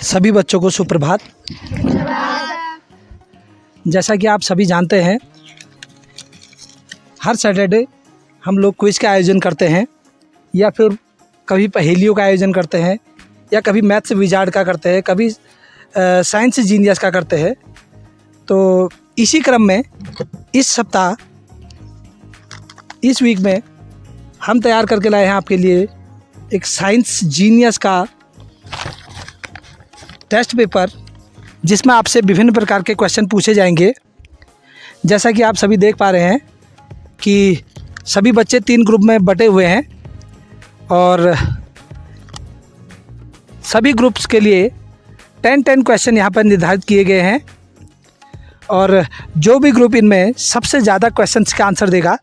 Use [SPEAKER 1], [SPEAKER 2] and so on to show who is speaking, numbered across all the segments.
[SPEAKER 1] सभी बच्चों को सुप्रभात। जैसा कि आप सभी जानते हैं, हर सैटरडे हम लोग क्विज का आयोजन करते हैं, या फिर कभी पहेलियों का आयोजन करते हैं, या कभी मैथ्स विजार्ड का करते हैं, कभी साइंस जीनियस का करते हैं। तो इसी क्रम में इस सप्ताह, इस वीक में हम तैयार करके लाए हैं आपके लिए एक साइंस जीनियस का टेस्ट पेपर, जिसमें आपसे विभिन्न प्रकार के क्वेश्चन पूछे जाएंगे। जैसा कि आप सभी देख पा रहे हैं कि सभी बच्चे 3 ग्रुप में बटे हुए हैं और सभी ग्रुप्स के लिए 10-10 क्वेश्चन यहाँ पर निर्धारित किए गए हैं, और जो भी ग्रुप इनमें सबसे ज़्यादा क्वेश्चंस का आंसर देगा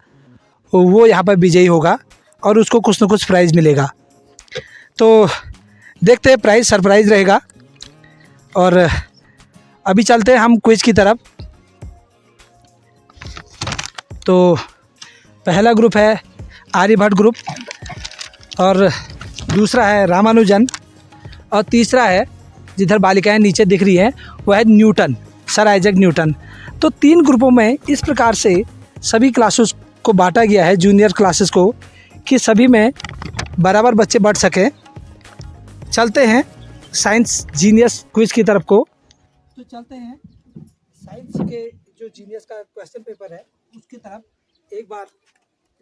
[SPEAKER 1] वो यहाँ पर विजयी होगा और उसको कुछ न कुछ प्राइज़ मिलेगा। तो देखते हैं, प्राइज़ सरप्राइज़ रहेगा। और अभी चलते हैं हम क्विज की तरफ। तो पहला ग्रुप है आर्यभट्ट ग्रुप, और दूसरा है रामानुजन, और तीसरा है, जिधर बालिकाएं नीचे दिख रही हैं, वह है न्यूटन, सर आइजैक न्यूटन। तो 3 ग्रुपों में इस प्रकार से सभी क्लासेस को बांटा गया है, जूनियर क्लासेस को, कि सभी में बराबर बच्चे बढ़ सकें। चलते हैं साइंस जीनियस क्विज की तरफ को। तो चलते हैं साइंस के जो जीनियस का क्वेश्चन पेपर है उसकी तरफ। एक बार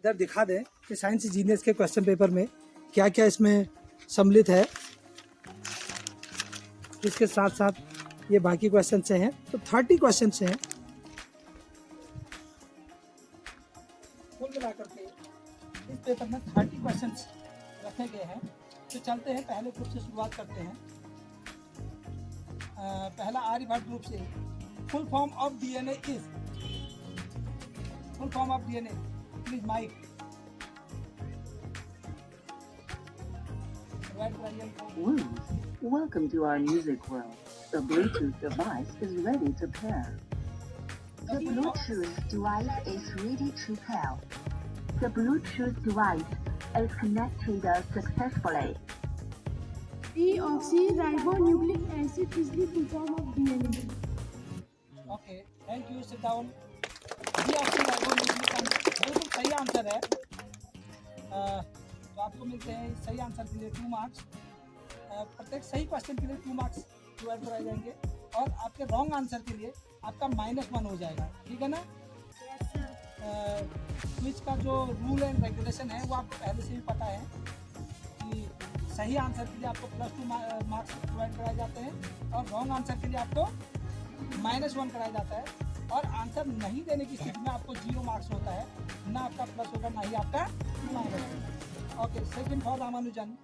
[SPEAKER 1] इधर दिखा दें कि साइंस जीनियस के क्वेश्चन पेपर में क्या क्या इसमें सम्मिलित है। इसके साथ साथ ये बाकी क्वेश्चन से हैं, तो 30 क्वेश्चन से हैं कुल मिलाकर के। इस पेपर में 30 क्वेश्चन रखे गए हैं। तो चलते हैं, पहले ग्रुप से शुरुआत करते हैं। पहला आर्यभट्ट ग्रुप से, full form of DNA is, full form of DNA, please mike.
[SPEAKER 2] Welcome to our music world. The Bluetooth device is ready to pair. The Bluetooth device is ready to pair. The Bluetooth device is connected successfully.
[SPEAKER 3] Deoxyribonucleic acid is the full form of DNA.
[SPEAKER 1] Okay, thank you. Sit down. Deoxyribonucleic acid बिल्कुल सही answer है। तो आपको मिलते हैं सही answer के लिए 2 मार्क्स। प्रत्येक सही क्वेश्चन के लिए 2 मार्क्स प्रोवाइड कराए जाएंगे, और आपके रॉन्ग आंसर के लिए आपका -1 हो जाएगा। ठीक है ना? क्विज का जो रूल एंड रेगुलेशन है वो आपको पहले से भी पता है कि सही आंसर के लिए आपको +2 मार्क्स प्रोवाइड कराए जाते हैं, और रॉन्ग आंसर के लिए आपको -1 कराया जाता है। और आंसर नहीं देने की स्थिति में आपको 0 मार्क्स होता है, ना आपका प्लस होगा ना ही आपका माइनस होगा। Okay, second for Ramanujan,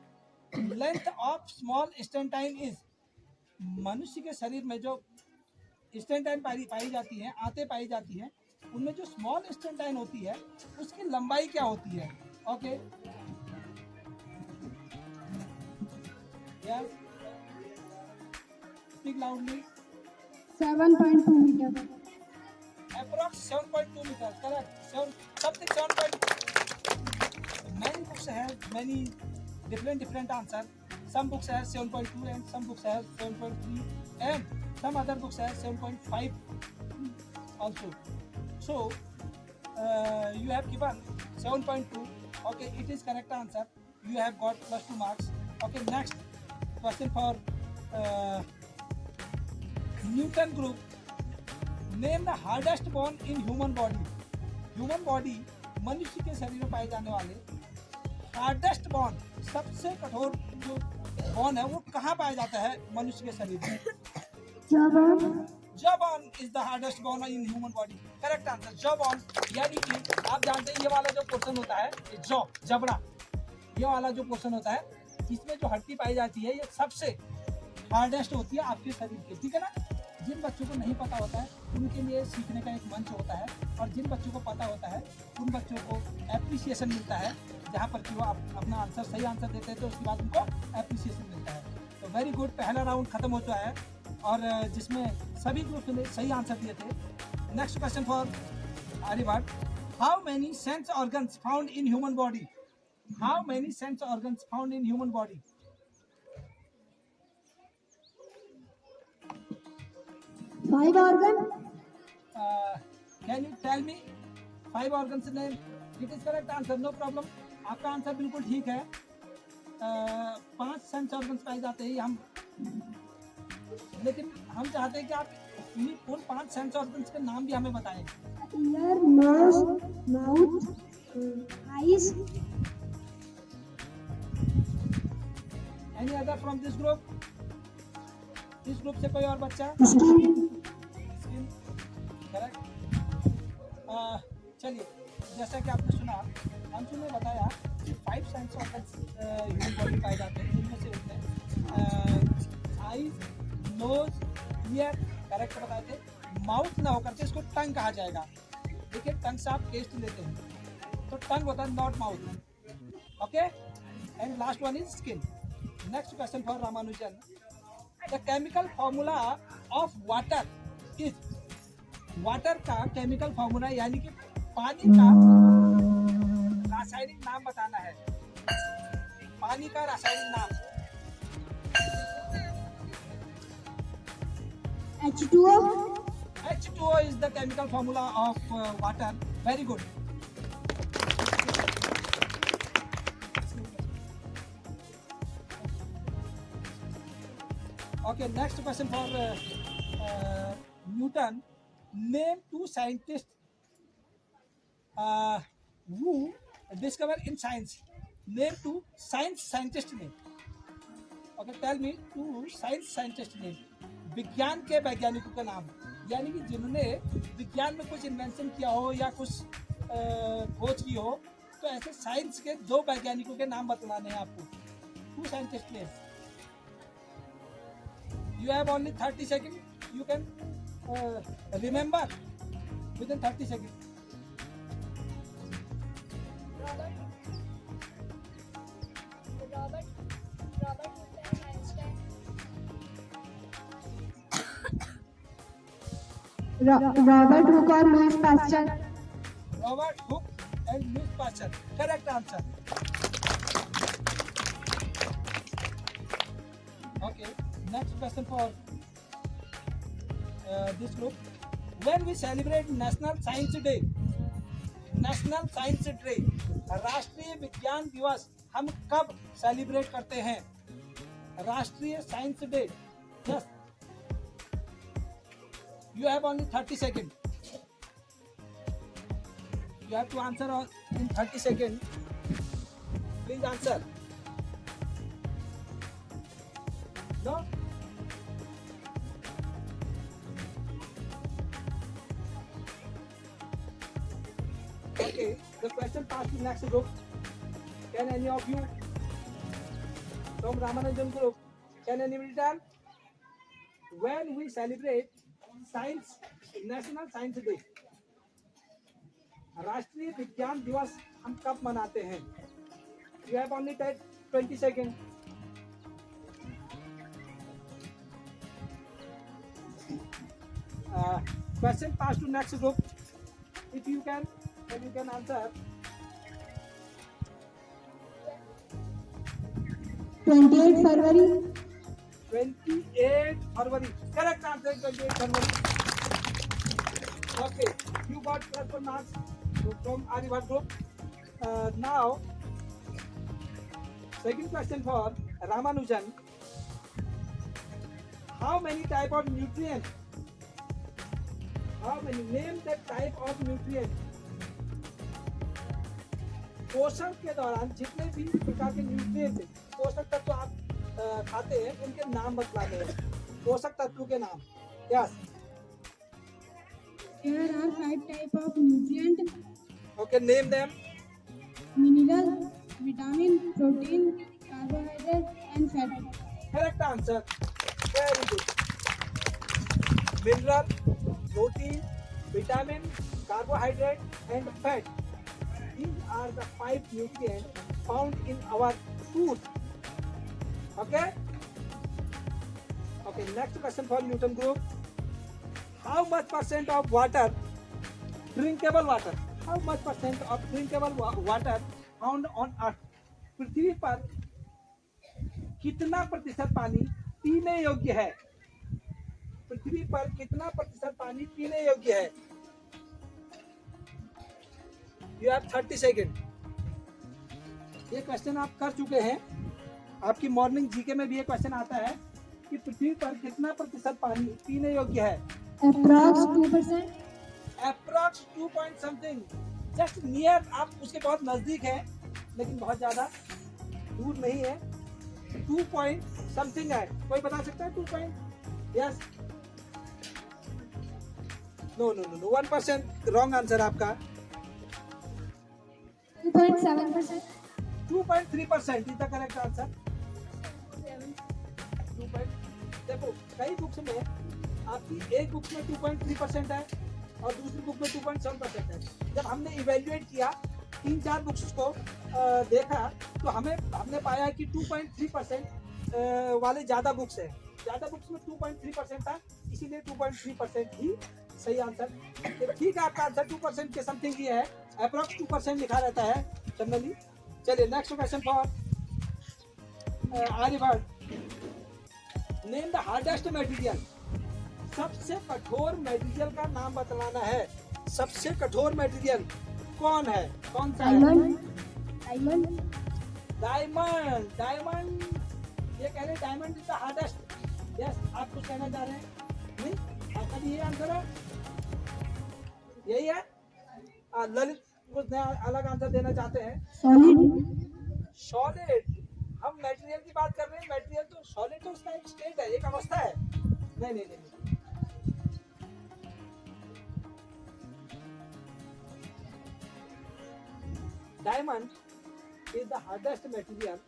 [SPEAKER 1] length of small intestine is, मनुष्य के शरीर में जो स्टेंटाइन पाई जाती है, आंतें पाई जाती हैं, उनमें जो स्मॉल स्टेंटाइन होती है उसकी लंबाई क्या होती है? Okay, yes, speak loudly.
[SPEAKER 3] 7.2 meter.
[SPEAKER 1] Approx 7.2 meters, correct. 7.2. Many books have many different answer. Some books have 7.2 and some books have 7.3 and some other books have 7.5 also. So you have given 7.2. Okay, it is correct answer. You have got +2 marks. Okay, next question for Newton group. Name the hardest bone in human body. Human body, मनुष्य के शरीर में पाए जाने वाले hardest बॉन, सबसे कठोर जो बॉन है वो कहाँ पाया जाता है मनुष्य के शरीर में? जॉबॉन is the hardest bone in human body. Correct answer, jawbone. यानी कि आप जानते हैं ये वाला जो पोर्शन होता है, ये जबड़ा, ये वाला जो पोर्शन होता है, इसमें जो हड्डी पाई जाती है, ये सबसे हार्डेस्ट होती है आपके शरीर की। ठीक है ना? जिन बच्चों को नहीं पता होता है उनके लिए सीखने का एक मंच होता है, और जिन बच्चों को पता होता है उन बच्चों को एप्रिसिएशन मिलता है, जहाँ पर कि वो अपना आंसर सही आंसर देते हैं तो उसके बाद उनको एप्रिसिएशन मिलता है। तो वेरी गुड, पहला राउंड खत्म हो चुका है, और जिसमें सभी ग्रुप ने सही आंसर दिए थे। Next question for Aryabhatta, how many sense organs found in human body? How many sense organs found in human body?
[SPEAKER 3] 5 organ.
[SPEAKER 1] Can you tell me 5 organs name? It is correct answer, no problem. आपका answer बिल्कुल ठीक है। 5 sense organs पाए जाते हैं हम, लेकिन हम चाहते हैं कि आप उन 5 सेंस ऑर्गन्स के नाम भी हमें बताएं।
[SPEAKER 3] Ear, nose, mouth, eyes.
[SPEAKER 1] Any other from this group? इस ग्रुप से कोई और बच्चा?
[SPEAKER 3] Skin.
[SPEAKER 1] Skin, correct. चलिए, जैसा कि आपने सुना, अंशु ने बताया कि 5 सेंस ऑर्गन्स ह्यूमन बॉडी पाए जाते हैं, जिनमें से होते हैं आईज, नोज, ईयर, करेक्ट बताए थे। माउथ ना होकर के इसको टंग कहा जाएगा। देखिए, टंग से आप टेस्ट लेते हैं, तो टंग होता है, not mouth. Okay, and last one is skin. Next question for Ramanujan. The chemical formula of water is, water का केमिकल फॉर्मूला यानी कि पानी का रासायनिक नाम बताना है। पानी का रासायनिक नाम।
[SPEAKER 3] H2O.
[SPEAKER 1] H2O is the chemical formula of water. Very good. Okay, next question for Newton. Name 2 scientists who discover in science. Name 2 science scientist name. Okay, tell me 2 science scientist name. विज्ञान के वैज्ञानिकों का नाम, यानी कि जिन्होंने विज्ञान में कुछ इन्वेंशन किया हो या कुछ खोज की हो, तो ऐसे साइंस के 2 वैज्ञानिकों के नाम बतलाने हैं आपको। 2 scientist name. You have only 30 seconds. You can remember within 30 seconds.
[SPEAKER 4] Robert Newton, Einstein.
[SPEAKER 3] Robert Hooke और Louis Pasteur.
[SPEAKER 1] Robert Hooke and Louis Pasteur. Correct answer. Okay. Next question for this group. When we celebrate National Science Day, National Science Day, राष्ट्रीय विज्ञान दिवस हम कब celebrate करते हैं? राष्ट्रीय science day. Yes, you have only 30 seconds. You have to answer in 30 seconds. Please answer. No? Okay, the question passed to next group. Can any of you from Ramanujan group, can anybody tell when we celebrate Science National Science Day? राष्ट्रीय विज्ञान दिवस हम कब मनाते हैं? You have only 20 seconds. Question passed to next group. If you can, then you can answer.
[SPEAKER 3] 28 February.
[SPEAKER 1] 28 February. Correct answer, 28 February. Okay, you got +1 marks from Aryabhat group. Now, second question for Ramanujan. How many type of nutrients? How many? Name the type of nutrient. पोषण के दौरान जितने भी प्रकार के nutrient पोषक तत्व आप खाते हैं, उनके नाम बतलाने हैं। पोषक तत्वों के नाम। Yes.
[SPEAKER 3] There are 5 types of nutrient.
[SPEAKER 1] Okay, name them.
[SPEAKER 3] Mineral, vitamin, protein, carbohydrate and fat.
[SPEAKER 1] Correct answer. Very good. Mineral, protein, vitamin, carbohydrate and fat. These are the 5 nutrients found in our food. Okay? Okay, next question for Newton group. How much percent of water, drinkable water, how much percent of drinkable water found on earth? पृथ्वी पर कितना प्रतिशत पानी पीने योग्य है? पृथ्वी पृथ्वी पर कितना प्रतिशत पानी पीने योग्य है? You have 30 second. ये क्वेश्चन आप कर चुके हैं, आपकी मॉर्निंग जीके में भी ये क्वेश्चन आता है कि पृथ्वी पर कितना प्रतिशत पानी पीने योग्य है?
[SPEAKER 3] Approx 2%.
[SPEAKER 1] Approx 2 point something, just near, आप उसके बहुत नजदीक हैं लेकिन बहुत ज्यादा दूर नहीं है। 2 पॉइंट समथिंग है। कोई बता सकता है 2 point? Yes, no no no no, 1% wrong answer आपका।
[SPEAKER 3] 2.7%.
[SPEAKER 1] 2.3% इज द करेक्ट आंसर। देखो कई बुक्स में आपकी एक बुक में 2.3% है और दूसरी बुक में 2.7% है। जब हमने इवेल्युएट किया 3-4 बुक्स को देखा तो हमने पाया कि 2.3% वाले ज़्यादा बुक्स हैं। ज़्यादा बुक्स में 2.3% था, इसीलिए 2.3% ही सही आंसर। तो ठीक है, आपका आंसर 2% के समथिंग ही है। अप्रॉक्स 2% लिखा रहता है जनरली। चलिए next question for Aryabhatta. Name the hardest material. सबसे कठोर मटेरियल का नाम बतलाना है। सबसे कठोर मटेरियल कौन है? कौन सा है?
[SPEAKER 3] Diamond.
[SPEAKER 1] डायमंड। ये कह रहे diamond is the hardest. Yes, आप कुछ कहना चाह रहे हैं? नहीं, आपका भी यही आंसर है? यही है? ललित कुछ नया अलग आंसर देना चाहते हैं?
[SPEAKER 3] Solid.
[SPEAKER 1] सॉलिड। हम मटेरियल की बात कर रहे हैं। मटेरियल तो सॉलिड तो उसका एक स्टेट है, एक अवस्था है। नहीं नहीं नहीं, नहीं। Diamond is the hardest material.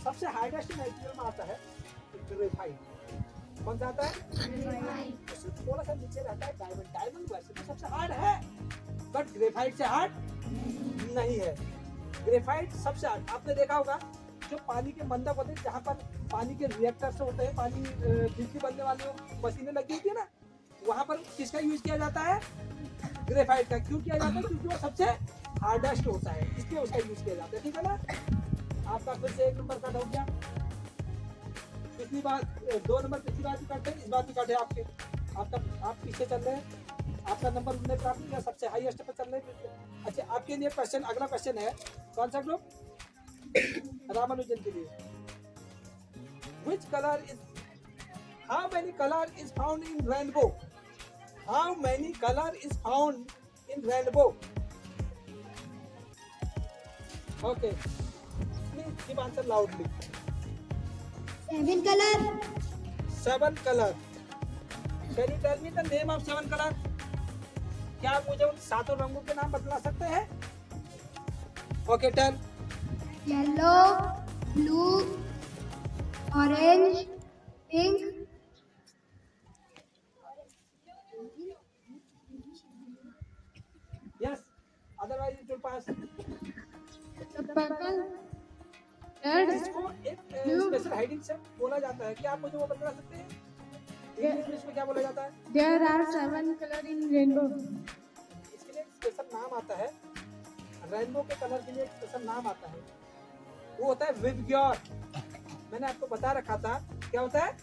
[SPEAKER 1] सबसे हार्डेस्ट मटेरियल में आता है ग्रेफाइट। कौन सा आता है? उससे थोड़ा सा नीचे रहता है डायमंड। डायमंड वैसे तो सबसे हार्ड है बट ग्रेफाइट से हार्ड नहीं है। ग्रेफाइट सबसे हार्ड। आपने देखा होगा जो पानी के मंडप होते हैं, जहाँ पर पानी के रिएक्टर्स होते हैं, पानी बिजली बनने वाली मशीनें लगी होती है ना, वहाँ पर किसका यूज किया जाता है? ग्रेफाइट का। क्यों किया जाता है? क्योंकि वो सबसे हार्डेस्ट होता है, इसलिए उसका यूज किया जाता है। ठीक है ना? आपका फिर से 1 नंबर कट हो गया। पिछली बार 2 नंबर पिछली बार भी कटे, इस बार भी कटे आपके। आप पीछे चल रहे हैं, आपका नंबर उन्हें प्राप्त नहीं है, सबसे हाईएस्ट पे चल रहे हैं। अच्छा, आपके लिए क्वेश्चन, अगला क्वेश्चन है कौन सा ग्रुप? रामानुजन के लिए। Which color is, how many color is found in rainbow? How many color is found in rainbow? Okay, please give answer loudly.
[SPEAKER 3] 7 color.
[SPEAKER 1] 7 color. Can you tell me the name of 7 color? क्या आप मुझे उन 7 रंगों के नाम बतला सकते हैं? Okay, tell.
[SPEAKER 3] Yellow, blue, orange, pink.
[SPEAKER 1] Yes. Otherwise it will pass.
[SPEAKER 3] Purple. Red.
[SPEAKER 1] इसको एक स्पेशल हेडिंग से बोला जाता है। क्या आप मुझे वो बता सकते हैं? इंग्लिश में इसको क्या बोला जाता है?
[SPEAKER 3] There are 7 color in rainbow.
[SPEAKER 1] इसके लिए एक स्पेशल नाम आता है। रेनबो के कलर के लिए एक स्पेशल नाम आता है, वो होता है विबग्योर। मैंने आपको बता रखा था क्या होता है?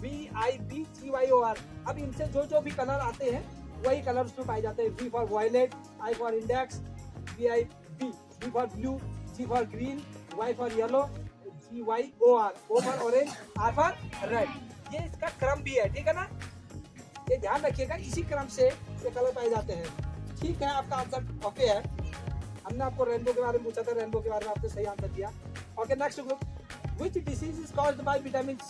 [SPEAKER 1] VIBGYOR। अब इनसे जो भी कलर आते हैं वही कलर उसमें पाए जाते हैं। V for violet, I for index, VIB, B for blue, G for green, Y for yellow, GYOR, O for orange, R for red. ये इसका क्रम भी है, ठीक है ना? ये ध्यान रखिएगा, इसी क्रम से ये कलर पाए जाते हैं। ठीक है, आपका आंसर ओके है। हमने आपको रेनबो के बारे में पूछा था, रेनबो के बारे में आपने सही आंसर दिया। Okay, next group. Which disease is caused by vitamin C?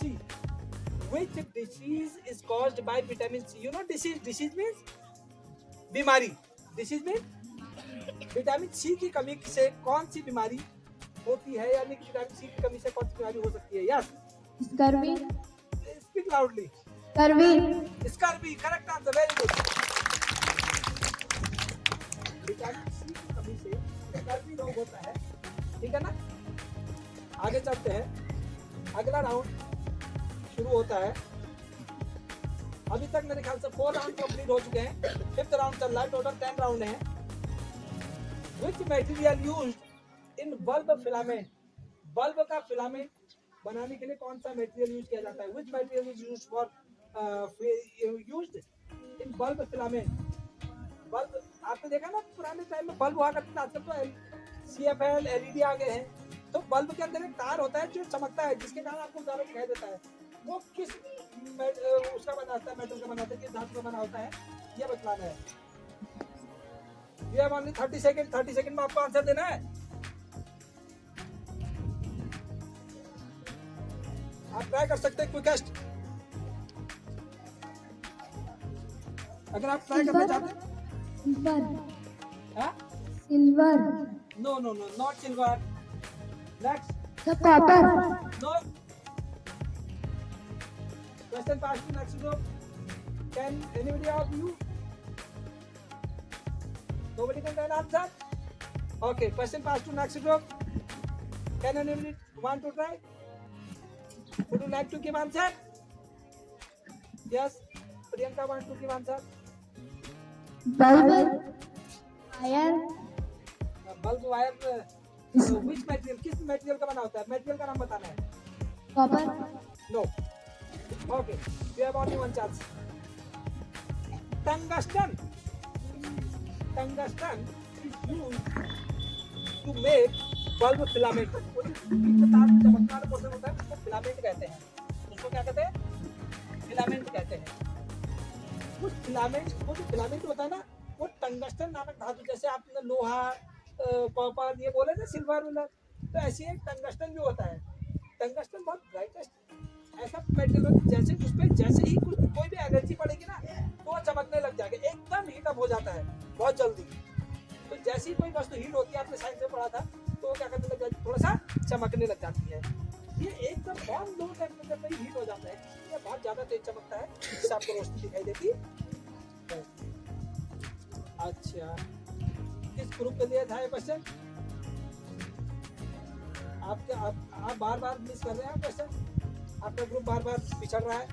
[SPEAKER 1] Which disease is caused by vitamin C? You know disease means बीमारी। Disease means विटामिन सी की कमी से कौन सी बीमारी होती है, यानी कि विटामिन सी की कमी से कौन सी बीमारी हो सकती है? Yes,
[SPEAKER 3] Scurvy.
[SPEAKER 1] Speak loudly.
[SPEAKER 3] Scurvy.
[SPEAKER 1] Scurvy, correct answer, very good. Vitamin C की कमी से स्कर्वी रोग होता है, ठीक है ना? आगे चलते हैं, अगला राउंड शुरू होता है। अभी तक मेरे ख्याल से 4 राउंड कंप्लीट हो चुके हैं, 5th राउंड चल रहा है। टोटल 10 राउंड है। Which material used in bulb filament? Bulb का फिलामेंट बनाने के लिए कौन सा मटेरियल यूज किया जाता है? Which material is used for used in bulb filament? Bulb आपने देखा ना पुराने टाइम में बल्ब हुआ करते थे, आजकल तो CFL LED आ गए हैं। तो बल्ब के अंदर एक तार होता है जो चमकता है, जिसके कारण आपको उजाला दिखाई देता है। वो किस उसका बना होता है, मेटल का बना होता है, किस धातु का बना होता है, ये बतलाना है। ये ओनली 30 सेकंड में आपको आंसर देना है। आप ट्राई कर सकते हैं क्विकेस्ट, अगर आप ट्राई करना चाहते हैं।
[SPEAKER 3] सिल्वर
[SPEAKER 1] हाँ?
[SPEAKER 3] Silver
[SPEAKER 1] no no no, not silver. Next,
[SPEAKER 3] the copper
[SPEAKER 1] no. Question passed to next group. Can anybody of you? Nobody can tell answer? Okay, question passed to next group. Can anybody want to try? Would you like to give answer? Yes, Priyanka want to give answer.
[SPEAKER 3] Bulb wire
[SPEAKER 1] Bulb wire, which material, किस material का बना होता है? Material का नाम बताना है।
[SPEAKER 3] Copper
[SPEAKER 1] No. Okay, you have only one chance. Tungsten. Tungsten is used to make bulb filament. वो जो तार में चमकने वाला पोर्शन होता है उसको फिलामेंट कहते हैं। उसको क्या कहते हैं? फिलामेंट कहते हैं। उस फिलामेंट, वो जो फिलामेंट होता है ना, वो टंगस्टन नामक धातु, जैसे आपने लोहा, कॉपर ये बोले ना, सिल्वर विलर, तो ऐसे एक टंगस्टन भी होता है। टंगस्टन बहुत ब्राइटेस्ट ऐसा मेटेरियल होता है, जैसे उस पर जैसे ही कोई भी एनर्जी पड़ेगी ना तो वो चमकने लग जाएगा, एकदम हीट अप हो जाता है बहुत जल्दी। तो जैसे ही कोई वस्तु हीट होती है, आपने साइंस में पढ़ा था, तो वो क्या करने लग जाती है, थोड़ा सा चमकने लग जाती है। ये एकदम बहुत लो टेम्परेचर पे हीट हो जाता है, ये बहुत ज्यादा तेज चमकता है, जिससे आपको रोशनी दिखाई देती है। अच्छा, किस ग्रुप के लिए था ये क्वेश्चन? आप बार बार मिस कर रहे हैं क्वेश्चन, आपका ग्रुप बार बार पिछड़ रहा है।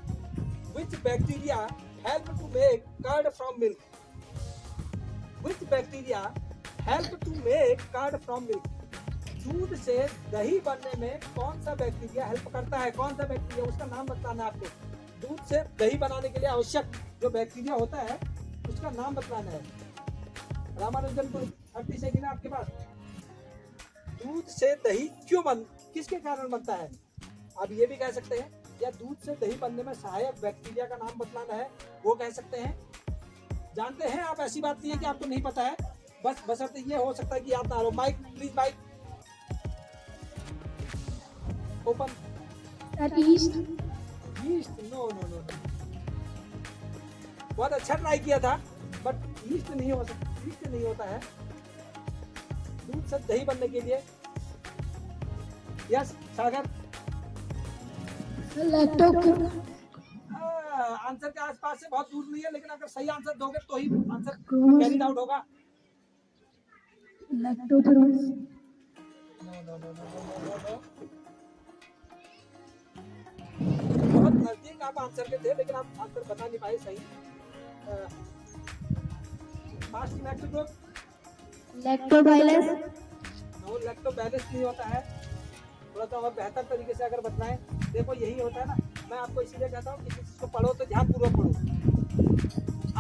[SPEAKER 1] Which bacteria help to make curd from milk? Which bacteria help to make curd from milk? दूध से दही बनने में कौन सा बैक्टीरिया हेल्प करता है? कौन सा बैक्टीरिया, उसका नाम बताना है आपको। दूध से दही बनाने के लिए आवश्यक जो बैक्टीरिया होता है उसका नाम बताना है। रामानुजन को 30 सेकंड है आपके पास। दूध से दही क्यों किसके कारण बनता है? आप ये भी कह सकते हैं, या दूध से दही बनने में सहायक बैक्टीरिया का नाम बतलाना है, वो कह सकते हैं। जानते हैं आप, ऐसी बात नहीं है कि आपको नहीं पता है, बस बशर्ते ये हो सकता है कि याद ना हो। Mike please, mike open.
[SPEAKER 3] East
[SPEAKER 1] east? No no no, बहुत अच्छा ट्राई किया था, बट ईस्ट नहीं हो सकता, ईस्ट नहीं होता है दूध से दही बनने के लिए। यस सागर,
[SPEAKER 3] लैक्टो
[SPEAKER 1] आंसर के आसपास से बहुत दूर नहीं है, लेकिन अगर सही आंसर दोगे तो ही आंसर कैरी आउट होगा।
[SPEAKER 3] लैक्टोफेरोस
[SPEAKER 1] no no no no no no, बहुत नजदीक आप आंसर के थे, लेकिन आप आंसर बता नहीं पाए सही। Fast next group.
[SPEAKER 3] Lactobacillus
[SPEAKER 1] no, लैक्टोबैलेंस नहीं होता है। थोड़ा सा और बेहतर तरीके से अगर बताएं, देखो यही होता है ना, मैं आपको इसीलिए कहता हूँ किसी चीज को पढ़ो तो ध्यानपूर्वक पढ़ो।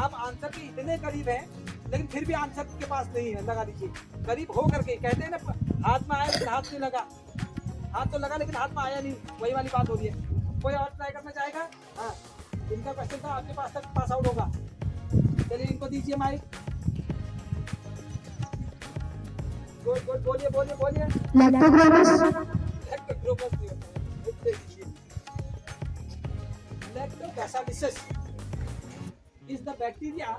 [SPEAKER 1] आप आंसर के इतने करीब हैं, लेकिन फिर भी आंसर के पास नहीं है, लगा लीजिए। करीब हो करके कहते हैं ना, हाथ में आया लेकिन हाथ नहीं लगा, हाथ तो लगा लेकिन हाथ में आया नहीं, वही वाली बात हो रही है। कोई और ट्राई करना चाहेगा? हाँ, इनका क्वेश्चन था आपके पास तक पास आउट होगा। चलिए इनको दीजिए माइक। बोलिए बोलिए बोलिए।
[SPEAKER 3] लैक्टोग्रामस
[SPEAKER 1] Lactobacillus is the bacteria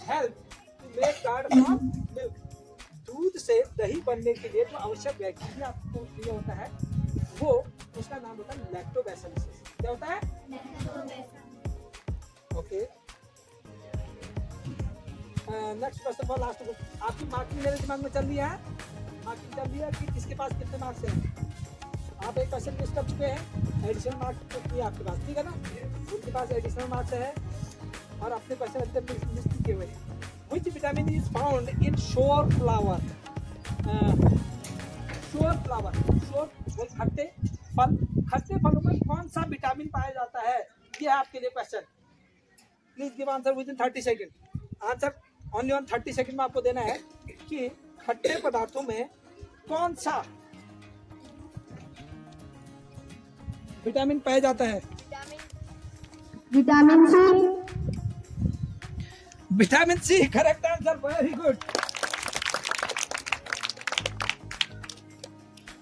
[SPEAKER 1] help to make curd from milk. दूध से दही बनने के लिए जो आवश्यक बैक्टीरिया आपको चाहिए होता है, वो उसका नाम होता है लैक्टोबैसिलस। क्या होता है? Okay, next question for last group. आपकी मार्किंग मेरे दिमाग में चल रही है, मार्किंग चल रही है कि किसके पास कितने मार्क्स हैं। आप एक क्वेश्चन मिस कर चुके हैं, एडिशनल मार्क्स तो नहीं आपके पास, ठीक है ना? उनके पास एडिशनल मार्क्स है और अपने क्वेश्चन अंदर मिस किए हुए हैं। Which vitamin is found in shore flower? Shore flower, shore बोल खट्टे, फल, खट्टे फलों में कौन सा विटामिन पाया जाता है? ये है आपके लिए question. Please give answer with in 30 second. Answer only on 30 second में आपको देना है कि खट्टे पदार्थों में कौन सा विटामिन पाया जाता है?
[SPEAKER 3] Vitamin C.
[SPEAKER 1] Vitamin C correct answer, very good.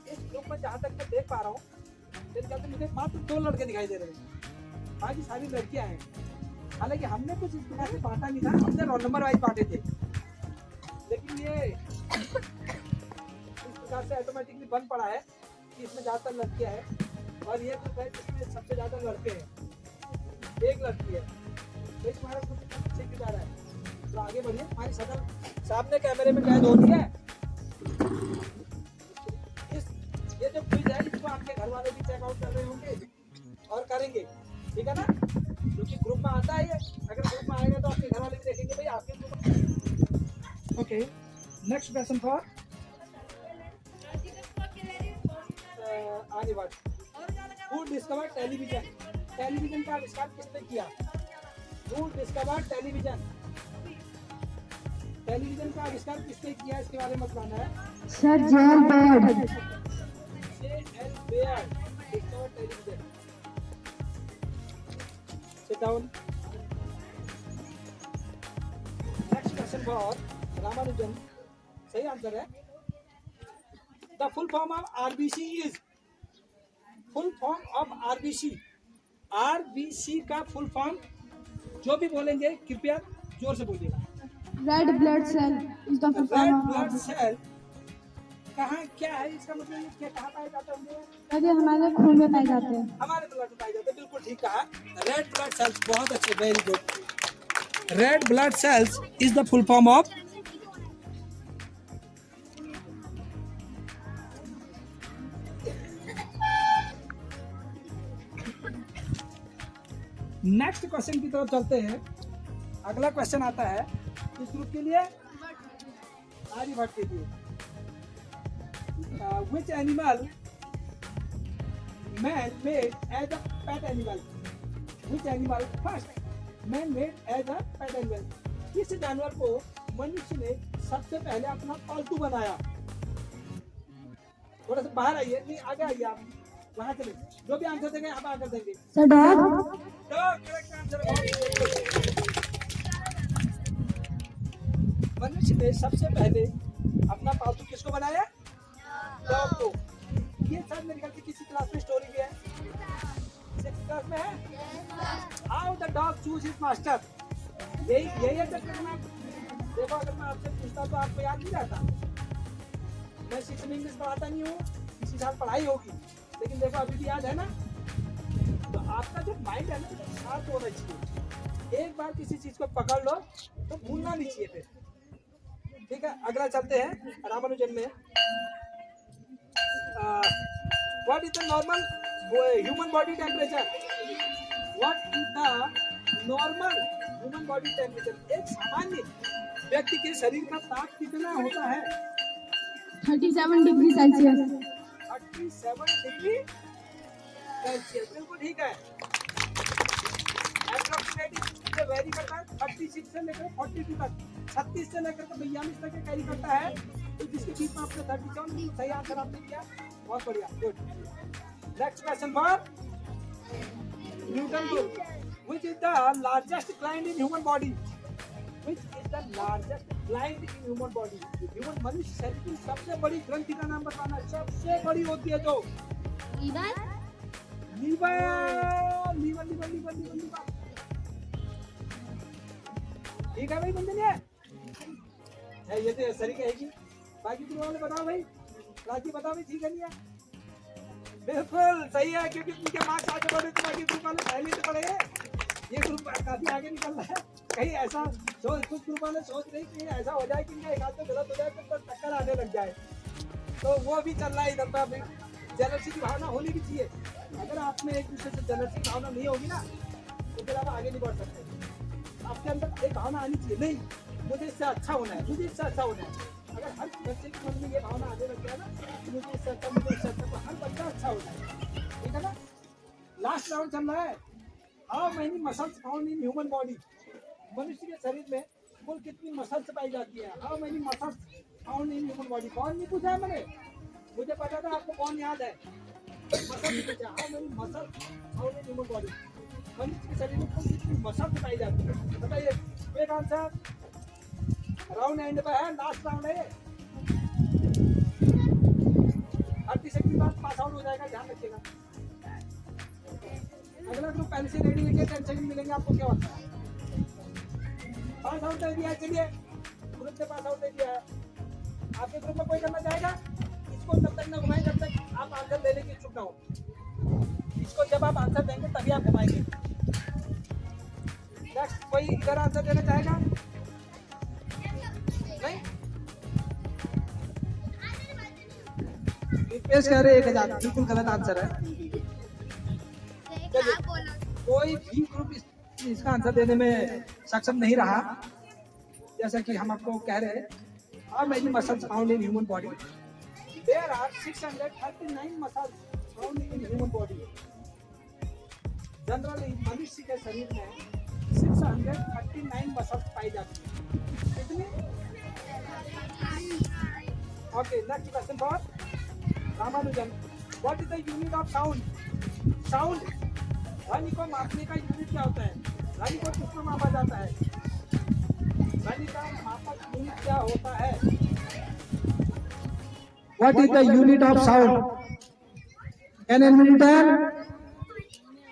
[SPEAKER 1] इस ग्रुप में जहां तक मैं देख पा रहा हूँ मेरे ख्याल से मुझे मात्र 2 लड़के दिखाई दे रहे हैं, बाकी सारी लड़कियां हैं। हालांकि हमने कुछ इस प्रकार से बांटा नहीं था, हमने रोल नंबर वाइज बांटे थे, लेकिन ये इस प्रकार से ऑटोमेटिकली बन पड़ा है कि इसमें ज्यादातर लड़कियां हैं और ये ग्रुप है जिसमें सबसे ज्यादा लड़के हैं, एक लड़की है। तो तुम्हारा ग्रुप पीछे क्यों जा रहा है? तो आगे बढ़िए, हमारी शक्ल सामने कैमरे में कैद होती है। ये जो क्विज है इसको आपके घर वाले भी चेकआउट कर रहे होंगे और करेंगे, ठीक है ना? क्योंकि ग्रुप में आता है ये, अगर ग्रुप में आएगा तो आपके घर वाले भी देखेंगे भाई आपके group. Okay, next question for Aryabhatta. Who discovered television? Television का आविष्कार किसने किया? Who discovered television? टेलीविजन का आविष्कार किसने किया, इसके बारे में बताना है।
[SPEAKER 3] Sir J L Baird.
[SPEAKER 1] J.L. Baird discovered television. Sit down. Next question for Ramanujan. सही आंसर है। The full form of RBC is. Full form of RBC. RBC का full form जो भी बोलेंगे कृपया जोर से बोलिएगा।
[SPEAKER 3] Red blood cell is the full
[SPEAKER 1] red
[SPEAKER 3] form
[SPEAKER 1] blood
[SPEAKER 3] of.
[SPEAKER 1] Cell कहाँ क्या है, इसका मतलब ये क्या कहाँ पाए जाते होंगे?
[SPEAKER 3] यदि हमारे खून में पाए जाते हैं।
[SPEAKER 1] हमारे ब्लड में पाए जाते हैं, बिल्कुल ठीक कहा। रेड ब्लड सेल्स, बहुत अच्छे, very good. Red blood cells is the full form of next question की तरफ चलते हैं। अगला क्वेश्चन आता है इस ग्रुप के लिए, आर्यभट्ट के लिए। Which animal man made as a pet animal? Which animal first man made as a pet animal? किस जानवर को मनुष्य ने सबसे पहले अपना पालतू बनाया? थोड़ा सा बाहर आइए, नहीं आगे आइए, आप वहां चले, जो भी आंसर देंगे हम आकर देंगे।
[SPEAKER 3] Sir dog.
[SPEAKER 1] Dog correct answer. मनुष्य ने सबसे पहले अपना पालतू किसको बनाया? डॉग को। ये सर मेरे ख्याल से किसी क्लास में स्टोरी भी है, 6th क्लास में है। How the dog choose his master. यही है चक्कर में। देखो अगर मैं आपसे पूछता तो आपको याद नहीं रहता। मैं 6th में इंग्लिश पढ़ाता नहीं हूँ, इसी साल पढ़ाई होगी, लेकिन देखो अभी भी याद है ना। तो आपका जो माइंड है ना वो शार्प होना चाहिए। एक बार किसी चीज को पकड़ लो तो भूलना नहीं चाहिए फिर, ठीक है? अगला चलते हैं रामानुजन में। What is the normal human body temperature? What is the normal human body temperature? एक सामान्य व्यक्ति के शरीर का ताप कितना होता है?
[SPEAKER 3] 37 डिग्री सेल्सियस।
[SPEAKER 1] 37 डिग्री सेल्सियस, बिल्कुल ठीक है। अप्रोक्सीमेटली ये वेरी करता है 36 से लेकर 42 तक, 36 से लेकर 42 तक कैरी करता है। तो जिसके बीच में आपने 37 सही आंसर आपने दिया, बहुत बढ़िया, good. Next question for Newton group. Which is the largest gland in human body? Which is the largest gland in human body? Human मनुष्य शरीर की सबसे बड़ी ग्रंथि का नाम बताना। सबसे बड़ी होती है जो लीवर। ठीक है भाई, बंदे है ये तो सही कहेगी। बाकी ग्रुप वाले बताओ भाई, राजी बताओ भाई, ठीक है नहीं है? बिल्कुल सही है, क्योंकि उनके मार्क्स आगे बढ़े तो बाकी ग्रुप वाले पहले से पढ़े हैं। ये ग्रुप काफी आगे निकल रहा है। कहीं ऐसा सोच, कुछ ग्रुप वाले सोच रहे कि ऐसा हो जाए कि इनका एक हाथ में गलत हो जाए तो टक्कर आने लग जाए, तो वो भी चल रहा है इधर पे। जेलसी की भावना होनी भी चाहिए। अगर आप में एक दूसरे से जेलसी की भावना नहीं होगी ना तो फिर आप आगे नहीं बढ़ सकते। आपके अंदर एक भावना आनी चाहिए, नहीं मुझे इससे अच्छा होना है, मुझे इससे अच्छा होना है। अगर हर बच्चे के मन में ये भावना आने लग गया ना कि मुझे इससे अच्छा, मुझे इससे अच्छा, तो हर बच्चा अच्छा होता है। ठीक है ना। लास्ट राउंड चल रहा है। How many muscles found in human body, मनुष्य के शरीर में कुल कितनी मसल्स पाई जाती है। How many muscles found in human body, कौन नहीं पूछा है मैंने, मुझे पता था आपको कौन याद है। मसल पूछा, how many muscles found in human body, मनुष्य के शरीर में कुल कितनी मसल्स पाई जाती है, बताइए। एक आंसर। राउंड एंड पे है, लास्ट राउंड है। 30 सेकंड बाद पास आउट हो जाएगा, ध्यान रखिएगा। अगला ग्रुप पहले से रेडी है, 10 सेकंड मिलेंगे आपको, क्या होता है। पास आउट दे दिया है, चलिए ग्रुप ने पास आउट दे दिया है। आपके ग्रुप में कोई करना चाहेगा, इसको तब तक ना घुमाएं जब तक आप आंसर देने की इच्छुक ना हो। इसको जब आप आंसर देंगे तभी आप घुमाएंगे। नेक्स्ट, कोई इधर आंसर देना चाहेगा? नहीं, रिप्लेस कह रहे 1000, बिल्कुल गलत आंसर है। कोई भी ग्रुप इसका आंसर देने में सक्षम नहीं रहा। जैसा कि हम आपको कह रहे हैं, how many muscles found in human body, there are 639 muscles found in human body. Generally मनुष्य के शरीर में 639 मसल्स पाई जाती है। कितनी? Okay, next question for Ramanujan. What is the unit of sound? Sound, ध्वनि को मापने का यूनिट क्या होता है? ध्वनि को किसमें मापा जाता है? ध्वनि का मापक यूनिट क्या होता है? What is the unit of sound? Can anyone tell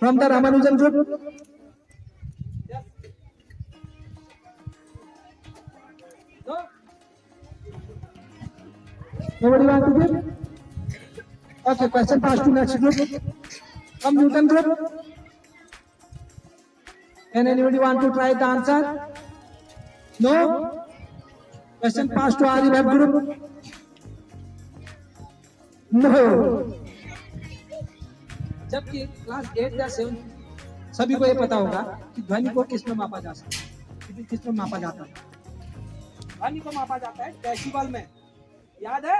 [SPEAKER 1] from the Ramanujan group? Yes. No? Nobody want to give? Okay, question pass to next group. From Newton group. Can anybody want to try the answer? No? Question pass to Aribhat group. No. जबकि class 8 या 7 सभी को ये पता होगा कि ध्वनि को किस में मापा जा सकता है, किस में मापा जाता है। ध्वनि को मापा जाता है डेसिबल में, याद है।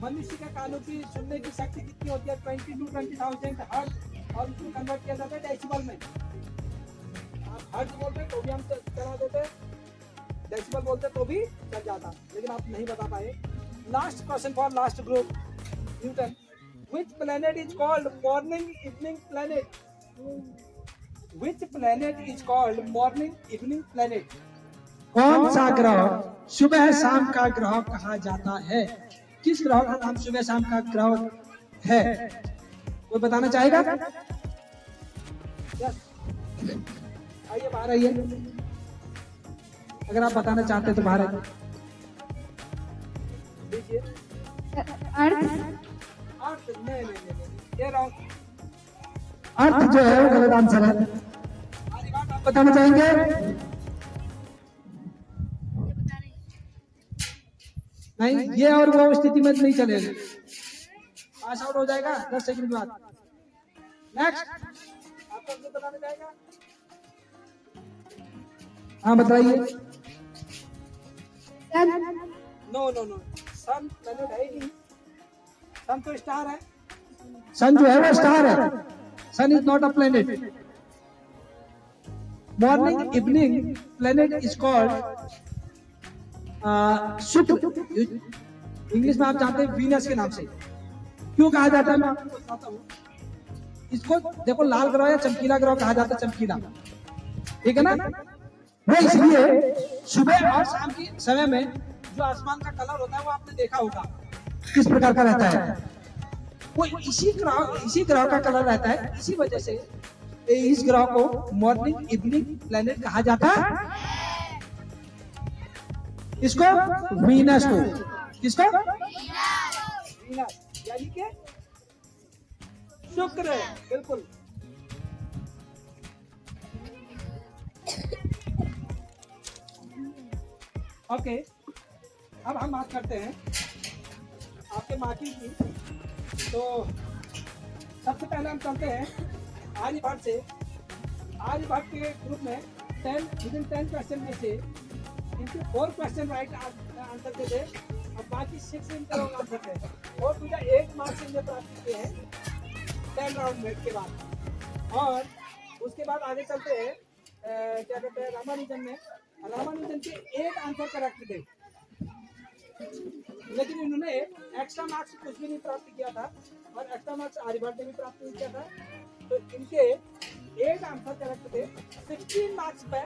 [SPEAKER 1] मनुष्य के कानों की सुनने की शक्ति कितनी होती है? 20 to 20,000 हर्ट्ज, और उसको कन्वर्ट किया जाता है डेसिबल में। आप हर्ट्ज बोलते तो भी हम चला देते, डेसिबल बोलते तो भी चल जाता, लेकिन आप नहीं बता पाए। Last question for last group, Newton. Which planet is called morning evening planet? Which planet is called morning evening planet? कौन सा ग्रह सुबह शाम का ग्रह कहा जाता है? किस ग्रह का नाम सुबह शाम का ग्रह है? कोई बताना चाहेगा? Yes. आइए बाहर आइए, अगर आप बताना चाहते तो बाहर आइए। अर्थ नहीं, ये रॉन्ग। अर्थ जो है वो गलत आंसर है। आप बताना चाहेंगे? नहीं, ये और वो स्थिति में नहीं चलेगा, पास आउट हो जाएगा 10 सेकंड बाद। नेक्स्ट, आपको कुछ बताना चाहेगा? हाँ बताइए। नो नो नो, सन प्लैनेट है ही नहीं। सन तो स्टार है, सन जो है वो स्टार है। Sun is not a planet. Morning evening planet is called Shukra, English में आप जानते हैं वीनस के नाम से। क्यों कहा जाता है मैं आपको बताता हूँ। इसको देखो लाल ग्रह या चमकीला ग्रह कहा जाता है, चमकीला, ठीक है ना। वो इसलिए सुबह और शाम के समय में जो आसमान का कलर होता है वो आपने देखा होगा किस प्रकार का रहता है। वो इसी ग्रह का कलर रहता है। इसी वजह से इस ग्रह को मॉर्निंग इवनिंग प्लैनेट कहा जाता है। इसको वीनस को, किसको? वीनस, यानी कि शुक्र, बिल्कुल। ओके, अब हम बात करते हैं आपके मार्किंग की। तो सबसे पहले हम चलते हैं आर्यभट्ट से। आर्यभट्ट के ग्रुप में 10 क्वेश्चन में से इनके 4 क्वेश्चन राइट आंसर दे दे, और बाकी 6 इनके रॉन्ग आंसर थे, और मुझे 8 मार्क्स इनने प्राप्त किए हैं। 10 राउंड में के बाद। और उसके बाद आगे चलते हैं, क्या कहते हैं, रामानुजन में। रामानुजन के 8 आंसर करेक्ट थे, लेकिन इन्होंने एक्स्ट्रा मार्क्स कुछ भी नहीं प्राप्त किया था और एक्स्ट्रा मार्क्स आर्यभट्ट ने भी प्राप्त नहीं किया था। तो इनके 8 आंसर करेक्ट थे। 16 मार्क्स पे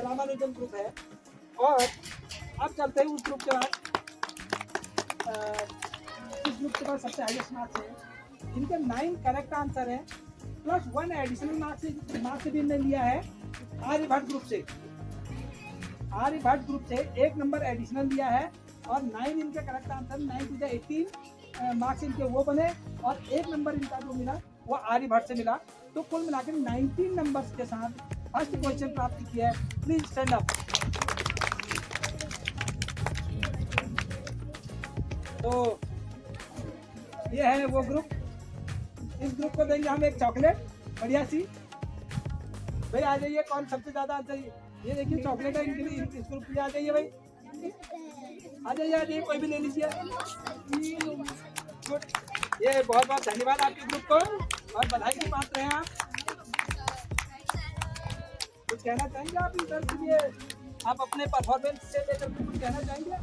[SPEAKER 1] रामानुजन ग्रुप है। और अब चलते हैं उस ग्रुप के बाद। इस ग्रुप के बाद सबसे हाईएस्ट मार्क्स है, इनके 9 करेक्ट आंसर है प्लस 1 एडिशनल मार्क्स भी इन्होंने लिया है आर्यभट्ट ग्रुप से। आर्यभट्ट ग्रुप से 1 नंबर एडिशनल लिया है और 9 इनके correct answer, 9 to the 18 marks इनके वो बने और 1 नंबर इनका जो मिला वो आर्यभट्ट से मिला। तो कुल मिलाकर 19 नंबर्स के साथ फर्स्ट क्वेश्चन प्राप्त किया है। Please stand up. तो ये है वो ग्रुप। इस ग्रुप को देंगे हम एक चॉकलेट बढ़िया सी। भाई आ जाइए, कौन सबसे ज्यादा आंसर, ये देखिए चॉकलेट है इनके लिए, इस ग्रुप के लिए आ जाइए भाई, आ जाइए कोई भी ले लीजिए। गुड, ये बहुत बहुत धन्यवाद आपके ग्रुप को और बधाई के पात्र हैं आप। कुछ कहना चाहेंगे आप इन सर के लिए? आप अपने परफॉर्मेंस से लेकर कुछ कहना चाहेंगे?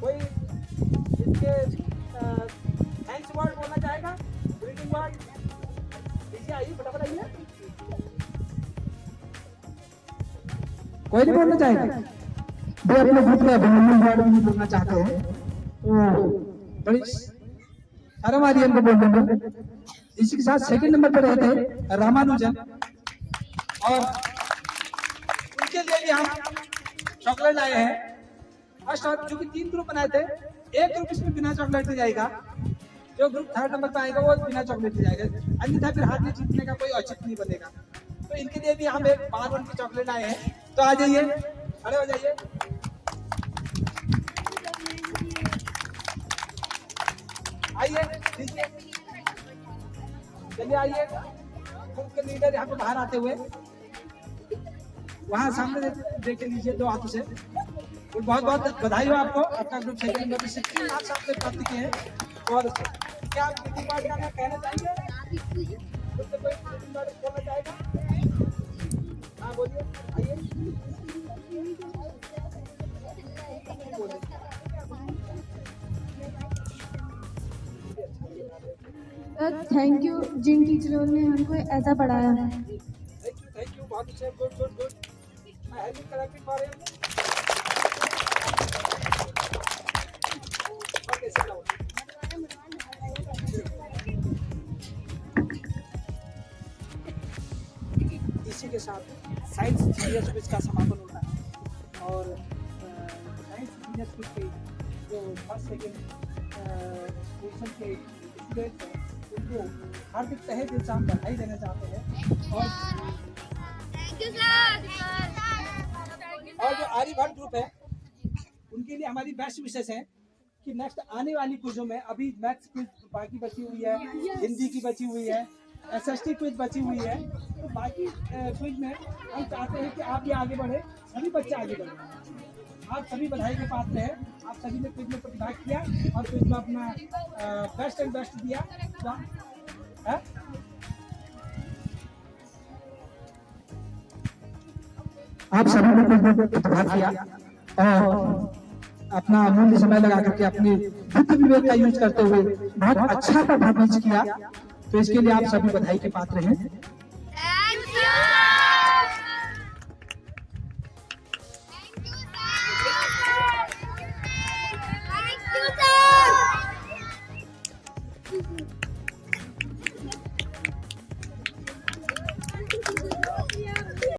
[SPEAKER 1] कोई इसके थैंक्स वर्ड बोलना चाहेगा? ग्रीटिंग वर्ड दीजिए, आइए फटाफट आइए। कोई नहीं बोलना चाहेगा? वो अपने ग्रुप में अभिनंदन वर्ड भी बोलना चाहते हैं तो बड़ी शर्म आ रही है इनको बोलने में। इसी के साथ सेकंड नंबर पर रहते हैं रामानुजन और उनके लिए भी हम चॉकलेट लाए हैं। फर्स्ट और क्योंकि 3 ग्रुप बनाए थे, एक ग्रुप इसमें बिना चॉकलेट से जाएगा, जो ग्रुप 3rd नंबर पर आएगा वो बिना चॉकलेट से जाएगा, अन्यथा फिर हाथ में जीतने का कोई औचित्य नहीं बनेगा। तो इनके लिए भी हम एक 5 की चॉकलेट लाए हैं। तो आ जाइए, खड़े हो जाइए। आइए लीजिए, चलिए आइए। ग्रुप के लीडर यहाँ पे बाहर आते हुए वहाँ सामने देख लीजिए 2 हाथों से। बहुत बहुत बधाई हो आपको, आपका ग्रुप सेकंड नंबर पर 16 मार्क्स आपने प्राप्त किए हैं। और क्या आप ग्रीटिंग कार्ड का कहना चाहेंगे? उससे कोई ग्रीटिंग कार्ड बोलना चाहेगा? हाँ बोलिए, आइए।
[SPEAKER 3] थैंक यू जिन टीचरों ने हमको ऐसा पढ़ाया है।
[SPEAKER 1] थैंक यू, बहुत अच्छे, good good good. I have been collecting for him. Okay, sit down. इसी के साथ साइंस जीनियस क्विज का समापन होता है और साइंस जीनियस क्विज के जो फर्स्ट सेकेंड पोजीशन के स्टूडेंट्स हैं उनको हार्दिक तहे दिल से हम बधाई देना चाहते हैं। और जो आर्यभट्ट ग्रुप है उनके लिए हमारी बेस्ट विशेष है कि नेक्स्ट आने वाली क्विजों में, अभी मैथ्स क्विज बाकी बची हुई है, हिंदी की बची हुई है, SST क्विज बची हुई है, तो बाकी क्विज में हम चाहते हैं कि आप ये आगे बढ़े, सभी बच्चे आगे बढ़े। आप सभी बधाई के पात्र हैं, आप सभी ने क्विज में प्रतिभाग किया और क्विज में अपना बेस्ट एंड बेस्ट दिया। है? आप सभी ने क्विज में प्रतिभाग किया और अपना अमूल्य समय लगा करके अपने बुद्धि विवेक का यूज करते हुए बहुत अच्छा परफॉर्मेंस किया, तो इसके लिए आप सभी बधाई के पात्र हैं।